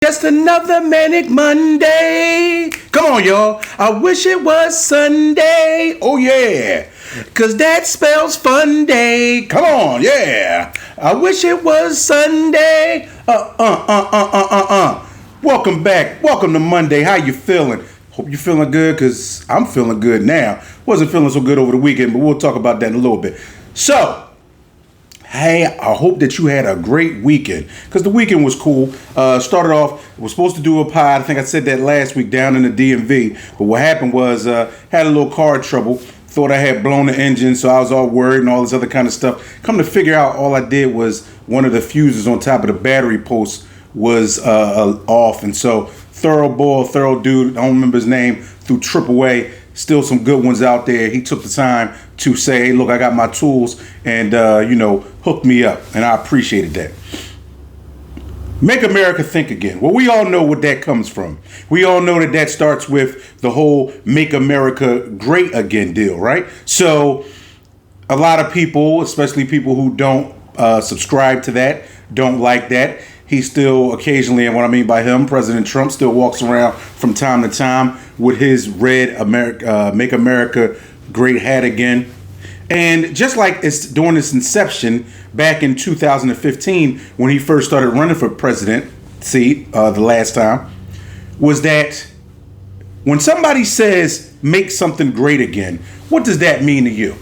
Just another manic Monday. Come on, y'all. I wish it was Sunday. Oh, yeah. Because that spells fun day. Come on, yeah. I wish it was Sunday. Welcome back. Welcome to Monday. How you feeling? Hope you're feeling good because I'm feeling good now. Wasn't feeling so good over the weekend, but we'll talk about that in a little bit. So, hey, I hope that you had a great weekend because the weekend was cool. Started off, was supposed to do a pod. I think I said that last week down in the DMV. But what happened was had a little car trouble. Thought I had blown the engine, so I was all worried and all this other kind of stuff. Come to figure out, all I did was one of the fuses on top of the battery post was off. And so thorough dude, I don't remember his name, through AAA. Still some good ones out there. He took the time to say, hey, look, I got my tools and, hooked me up. And I appreciated that. Make America think again. Well, we all know what that comes from. We all know that that starts with the whole Make America Great Again deal, right? So a lot of people, especially people who don't subscribe to that, don't like that. He still occasionally, and what I mean by him, President Trump still walks around from time to time with his red Make America Great hat again. And just like it's during its inception back in 2015, when he first started running for president seat the last time, was that when somebody says make something great again, what does that mean to you?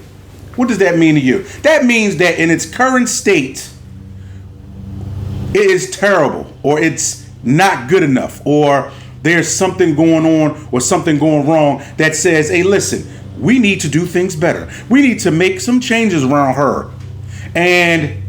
What does that mean to you? That means that in its current state, it is terrible, or it's not good enough, or there's something going on or something going wrong that says, hey, listen, we need to do things better. We need to make some changes around her. And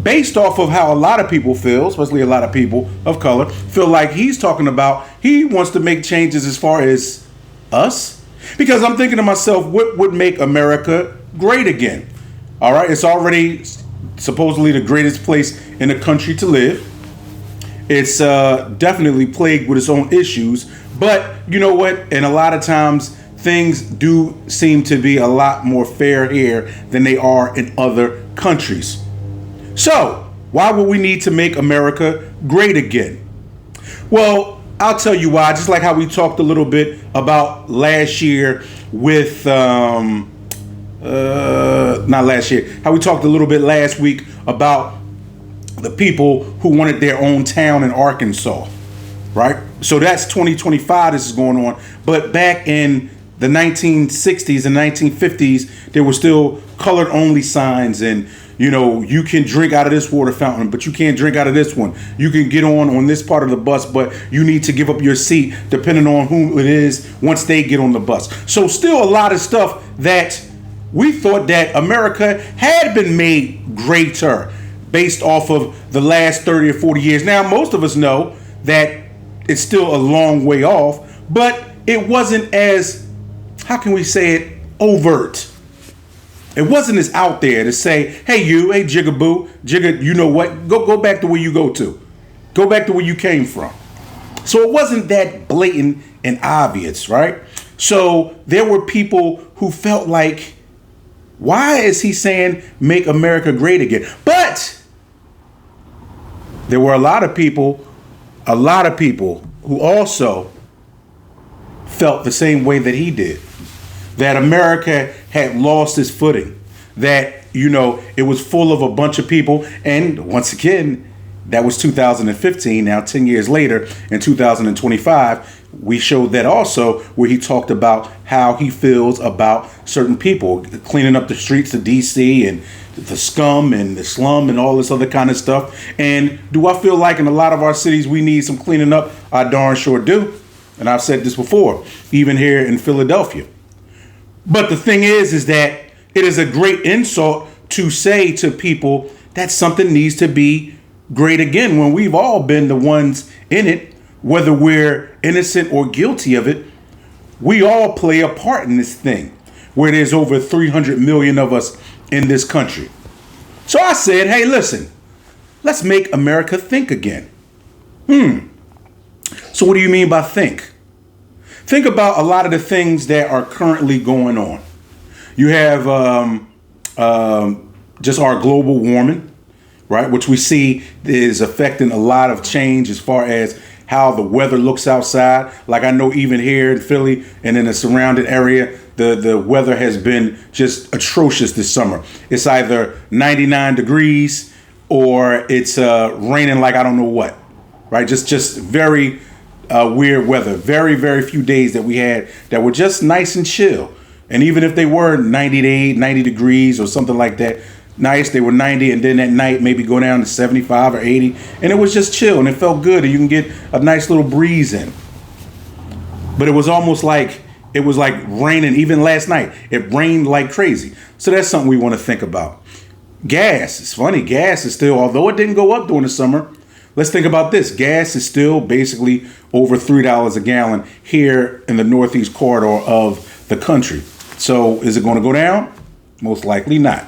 based off of how a lot of people feel, especially a lot of people of color, feel like he's talking about, he wants to make changes as far as us. Because I'm thinking to myself, what would make America great again? All right, it's already supposedly the greatest place in the country to live. It's definitely plagued with its own issues. But you know what? And a lot of times things do seem to be a lot more fair here than they are in other countries. So why would we need to make America great again? Well, I'll tell you why. Just like how we talked a little bit about last year with not last year, how we talked a little bit last week about the people who wanted their own town in Arkansas, right? So that's 2025, this is going on. But back in the 1960s and 1950s, there were still colored only signs and, you can drink out of this water fountain, but you can't drink out of this one. You can get on this part of the bus, but you need to give up your seat depending on who it is once they get on the bus. So still a lot of stuff that we thought that America had been made greater based off of the last 30 or 40 years. Now, most of us know that it's still a long way off, but it wasn't as, how can we say it, overt. It wasn't as out there to say, hey, Jigaboo, Jigga, you know what? Go back to where you go to. Go back to where you came from. So it wasn't that blatant and obvious, right? So there were people who felt like, why is he saying make America great again? But there were a lot of people who also felt the same way that he did. That America had lost its footing. That, it was full of a bunch of people. And once again, that was 2015. Now, 10 years later, in 2025, we showed that also, where he talked about how he feels about certain people cleaning up the streets of D.C. and the scum and the slum and all this other kind of stuff. And do I feel like in a lot of our cities we need some cleaning up? I darn sure do. And I've said this before, even here in Philadelphia. But the thing is that it is a great insult to say to people that something needs to be great again when we've all been the ones in it, whether we're innocent or guilty of it. We all play a part in this thing where there's over 300 million of us in this country. So I said, hey, listen, let's make America think again. So what do you mean by think? Think about a lot of the things that are currently going on. You have just our global warming. right? Which we see is affecting a lot of change as far as how the weather looks outside. Like I know even here in Philly and in the surrounding area, the weather has been just atrocious this summer. It's either 99 degrees or it's raining like I don't know what, right? Just very weird weather. Very, very few days that we had that were just nice and chill. And even if they were 90 degrees or something like that, nice, they were 90, and then at night maybe go down to 75 or 80, and it was just chill and it felt good, and you can get a nice little breeze in. But it was almost like it was like raining. Even last night it rained like crazy. So that's something we want to think about. Gas, it's funny, gas is still, although it didn't go up during the summer, let's think about this. Gas is still basically over $3 a gallon here in the northeast corridor of the country. So is it going to go down? Most likely not.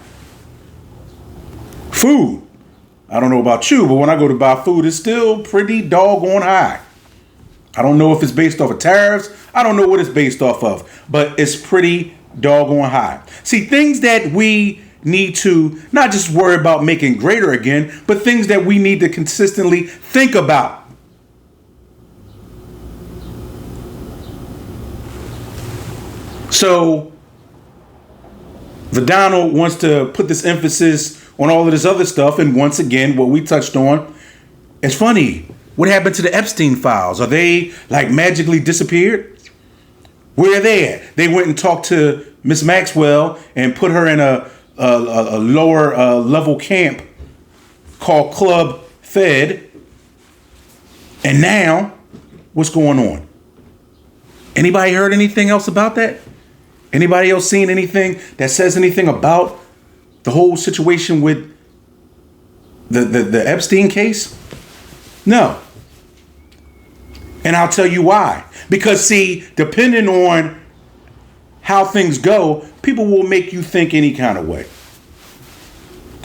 Food. I don't know about you, but when I go to buy food, it's still pretty doggone high. I don't know if it's based off of tariffs. I don't know what it's based off of, but it's pretty doggone high. See, things that we need to not just worry about making greater again, but things that we need to consistently think about. So, Vidano wants to put this emphasis on all of this other stuff. And once again, what we touched on, it's funny. What happened to the Epstein files? Are they like magically disappeared? Where are they at? They went and talked to Miss Maxwell and put her in a lower level camp called Club Fed. And now, what's going on? Anybody heard anything else about that? Anybody else seen anything that says anything about the whole situation with the Epstein case? No. And I'll tell you why. Because see, depending on how things go, people will make you think any kind of way.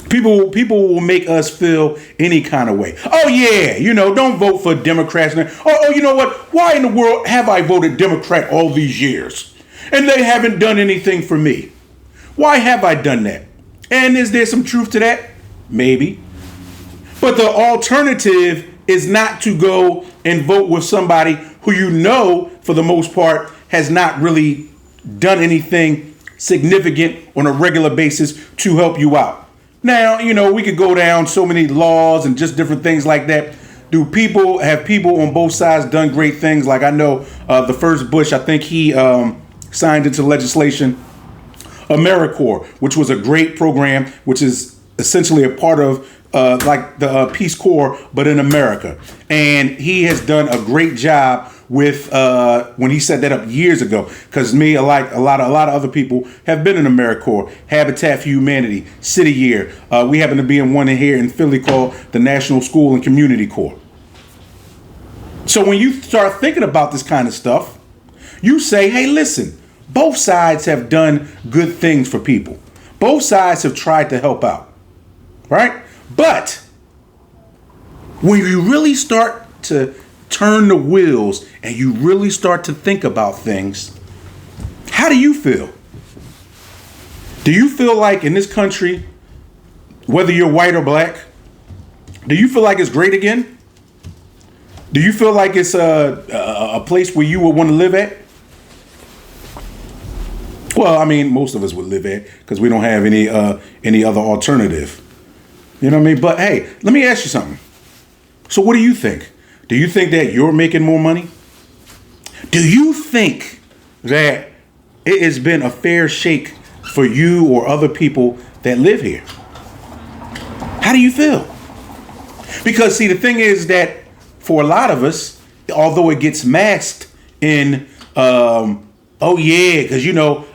People will make us feel any kind of way. Oh yeah, don't vote for Democrats. Oh, you know what? Why in the world have I voted Democrat all these years? And they haven't done anything for me. Why have I done that? And is there some truth to that? Maybe. But the alternative is not to go and vote with somebody who for the most part, has not really done anything significant on a regular basis to help you out. Now, we could go down so many laws and just different things like that. Have people on both sides done great things? Like I know the first Bush, I think he signed into legislation AmeriCorps, which was a great program, which is essentially a part of like the Peace Corps, but in America. And he has done a great job with when he set that up years ago. Because me, like a lot of other people, have been in AmeriCorps, Habitat for Humanity, City Year. We happen to be in one in here in Philly called the National School and Community Corps. So when you start thinking about this kind of stuff, you say, hey, listen, both sides have done good things for people. Both sides have tried to help out, right? But when you really start to turn the wheels and you really start to think about things, how do you feel? Do you feel like in this country, whether you're white or black, do you feel like it's great again? Do you feel like it's a place where you would want to live at? Well, I mean, most of us would live at because we don't have any other alternative. You know what I mean? But hey, let me ask you something. So what do you think? Do you think that you're making more money? Do you think that it has been a fair shake for you or other people that live here? How do you feel? Because see, the thing is that for a lot of us, although it gets masked in, oh yeah, because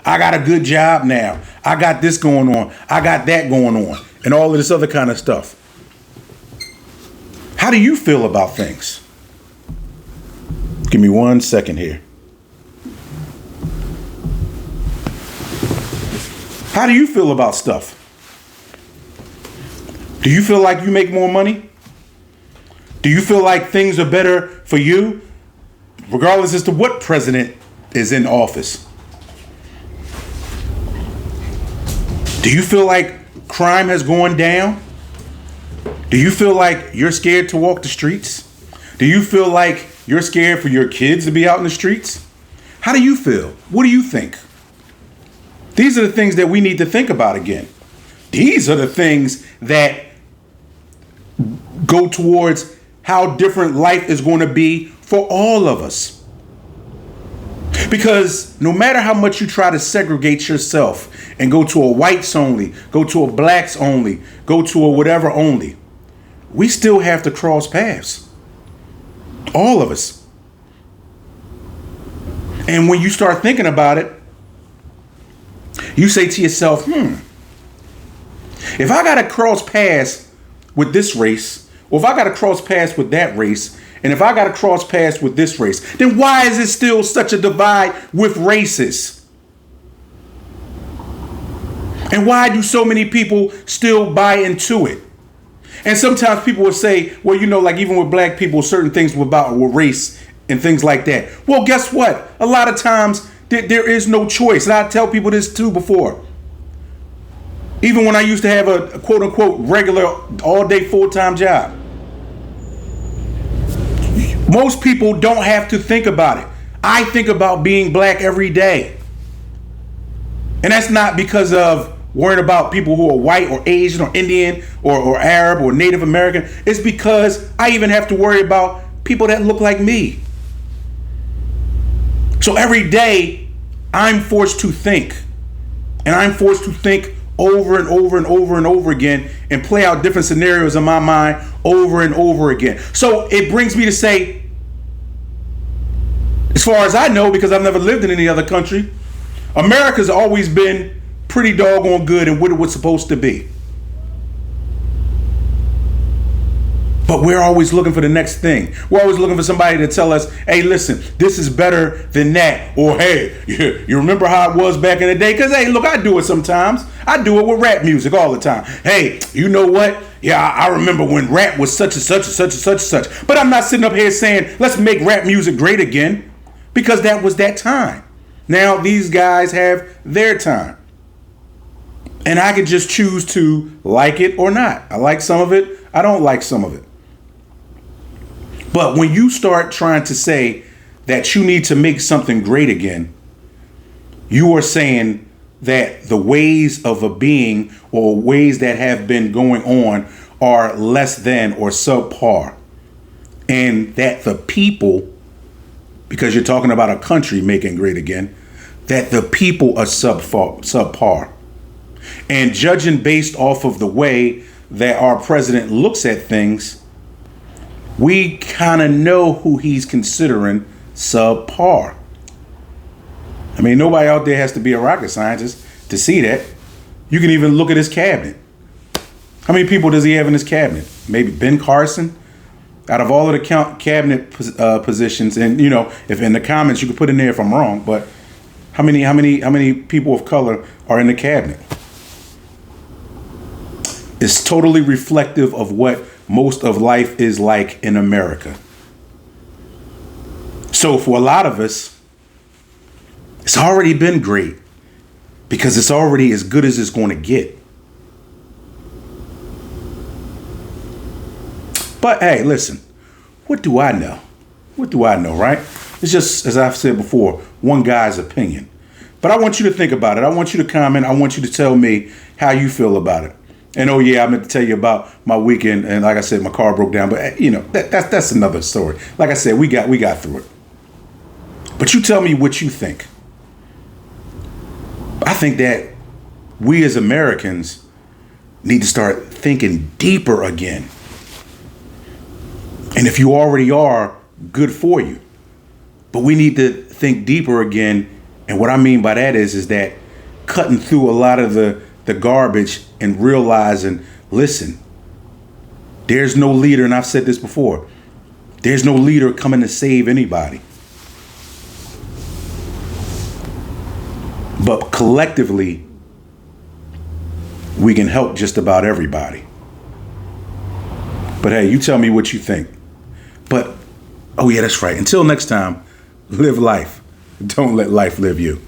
I got a good job now. I got this going on. I got that going on. And all of this other kind of stuff. How do you feel about things? Give me 1 second here. How do you feel about stuff? Do you feel like you make more money? Do you feel like things are better for you, regardless as to what president is in office? Do you feel like crime has gone down? Do you feel like you're scared to walk the streets? Do you feel like you're scared for your kids to be out in the streets? How do you feel? What do you think? These are the things that we need to think about again. These are the things that go towards how different life is going to be for all of us. Because no matter how much you try to segregate yourself and go to a whites only, go to a blacks only, go to a whatever only, we still have to cross paths. All of us. And when you start thinking about it, you say to yourself, if I got to cross paths with this race, or if I got to cross paths with that race, and if I got to cross paths with this race, then why is it still such a divide with races? And why do so many people still buy into it? And sometimes people will say, well, like even with black people, certain things were about race and things like that. Well, guess what? A lot of times there is no choice. And I tell people this too before. Even when I used to have a quote unquote regular all day full-time job. Most people don't have to think about it. I think about being black every day. And that's not because of worrying about people who are white or Asian or Indian or Arab or Native American. It's because I even have to worry about people that look like me. So every day I'm forced to think. And I'm forced to think over and over and over and over again and play out different scenarios in my mind over and over again. So it brings me to say, as far as I know, because I've never lived in any other country, America's always been pretty doggone good and what it was supposed to be. But we're always looking for the next thing. We're always looking for somebody to tell us, hey, listen, this is better than that. Or, hey, you remember how it was back in the day? Because, hey, look, I do it sometimes. I do it with rap music all the time. Hey, you know what? Yeah, I remember when rap was such and such and such and such and such. But I'm not sitting up here saying, let's make rap music great again. Because that was that time. Now these guys have their time. And I can just choose to like it or not. I like some of it. I don't like some of it. But when you start trying to say that you need to make something great again, you are saying that the ways of a being or ways that have been going on are less than or subpar. And that the people, because you're talking about a country making great again, that the people are subpar. And judging based off of the way that our president looks at things, we kind of know who he's considering subpar. I mean, nobody out there has to be a rocket scientist to see that. You can even look at his cabinet. How many people does he have in his cabinet? Maybe Ben Carson? Out of all of the cabinet positions, and if in the comments you can put in there if I'm wrong, but how many people of color are in the cabinet? It's totally reflective of what most of life is like in America. So for a lot of us, it's already been great because it's already as good as it's going to get. But hey, listen, what do I know? What do I know, right? It's just, as I've said before, one guy's opinion. But I want you to think about it. I want you to comment. I want you to tell me how you feel about it. And oh yeah, I meant to tell you about my weekend. And like I said, my car broke down. But that's another story. Like I said, we got through it. But you tell me what you think. I think that we as Americans need to start thinking deeper again. And if you already are, good for you. But we need to think deeper again. And what I mean by that is that cutting through a lot of the garbage and realizing, listen, there's no leader, and I've said this before, there's no leader coming to save anybody. But collectively, we can help just about everybody. But hey, you tell me what you think. But, oh yeah, that's right. Until next time, live life. Don't let life live you.